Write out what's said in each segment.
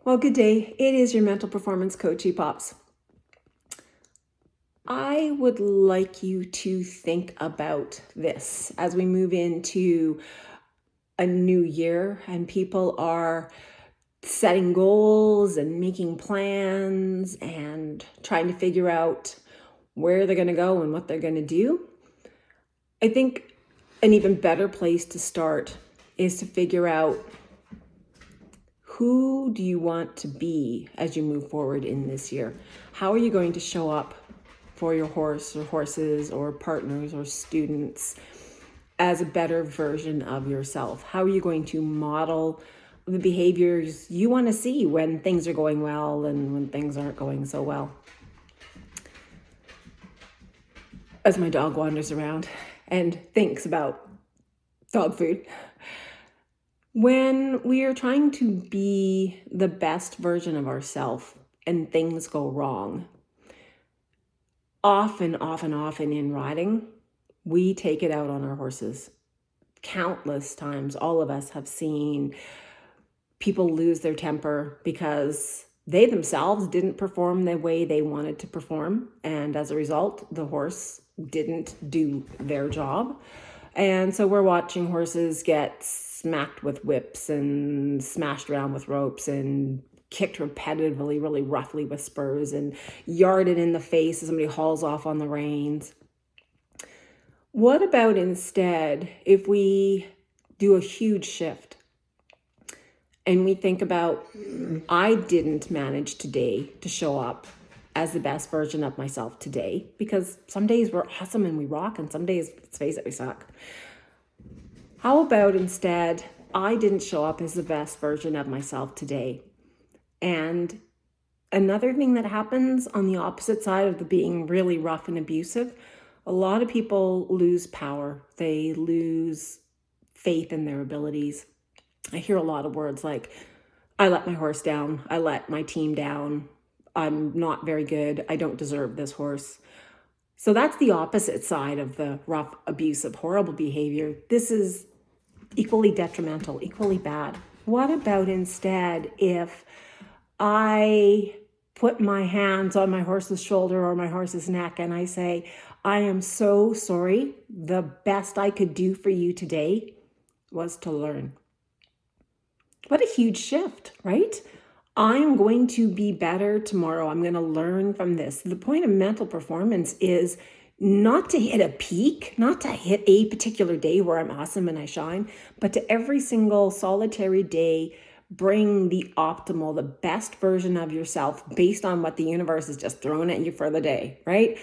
Well, good day. It is your mental performance coach, Pops. I would like you to think about this as we move into a new year and people are setting goals and making plans and trying to figure out where they're going to go and what they're going to do. I think an even better place to start is to figure out who do you want to be as you move forward in this year? How are you going to show up for your horse or horses or partners or students as a better version of yourself? How are you going to model the behaviors you want to see when things are going well and when things aren't going so well? As my dog wanders around and thinks about dog food. When we are trying to be the best version of ourselves and things go wrong, often in riding, we take it out on our horses. Countless times, all of us have seen people lose their temper because they themselves didn't perform the way they wanted to perform. And as a result, the horse didn't do their job. And so we're watching horses get smacked with whips and smashed around with ropes and kicked repetitively, really roughly with spurs and yarded in the face as somebody hauls off on the reins. What about instead if we do a huge shift and we think about, I didn't manage today to show up as the best version of myself today, because some days we're awesome and we rock and some days, let's face it, we suck. How about instead, I didn't show up as the best version of myself today? And another thing that happens on the opposite side of the being really rough and abusive, a lot of people lose power. They lose faith in their abilities. I hear a lot of words like, I let my horse down. I let my team down. I'm not very good. I don't deserve this horse. So that's the opposite side of the rough, abusive, horrible behavior. This is equally detrimental, equally bad. What about instead if I put my hands on my horse's shoulder or my horse's neck and I say, I am so sorry. The best I could do for you today was to learn. What a huge shift, right? I'm going to be better tomorrow. I'm going to learn from this. The point of mental performance is not to hit a peak, not to hit a particular day where I'm awesome and I shine, but to every single solitary day, bring the optimal, the best version of yourself based on what the universe is just throwing at you for the day, right?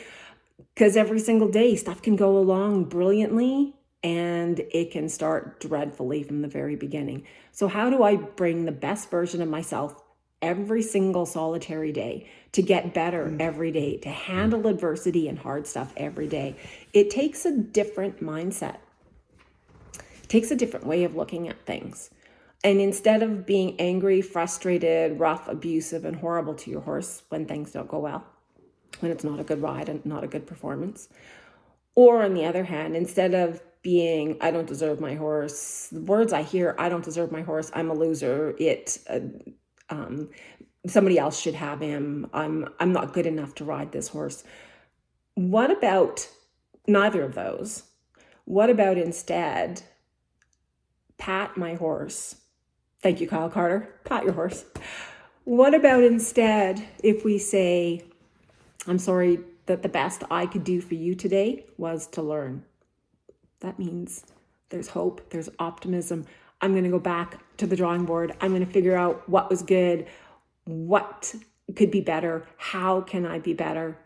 Because every single day stuff can go along brilliantly and it can start dreadfully from the very beginning. So how do I bring the best version of myself every single solitary day, to get better every day, to handle adversity and hard stuff every day? It takes a different mindset. It takes a different way of looking at things. And instead of being angry, frustrated, rough, abusive, and horrible to your horse when things don't go well, when it's not a good ride and not a good performance, or on the other hand, instead of being, I don't deserve my horse, the words I hear, I don't deserve my horse, I'm a loser, somebody else should have him, I'm not good enough to ride this horse. What about neither of those? What about instead, pat my horse? Thank you, Kyle Carter. Pat your horse. What about instead if we say, I'm sorry that the best I could do for you today was to learn? That means there's hope, there's optimism. I'm going to go back to the drawing board. I'm going to figure out what was good, what could be better, how can I be better?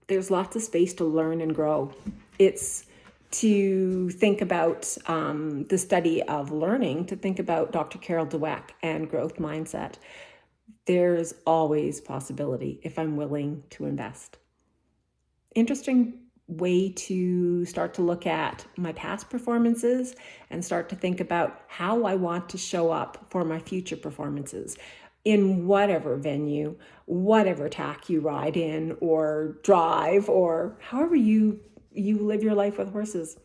There's lots of space to learn and grow. It's to think about the study of learning, to think about Dr. Carol Dweck and growth mindset. There's always possibility if I'm willing to invest. Interesting way to start to look at my past performances and start to think about how I want to show up for my future performances in whatever venue, whatever tack you ride in or drive, or however you live your life with horses.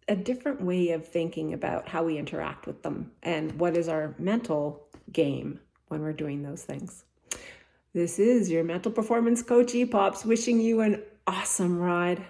A different way of thinking about how we interact with them and what is our mental game when we're doing those things. This is your mental performance coach, Pops, wishing you an awesome ride.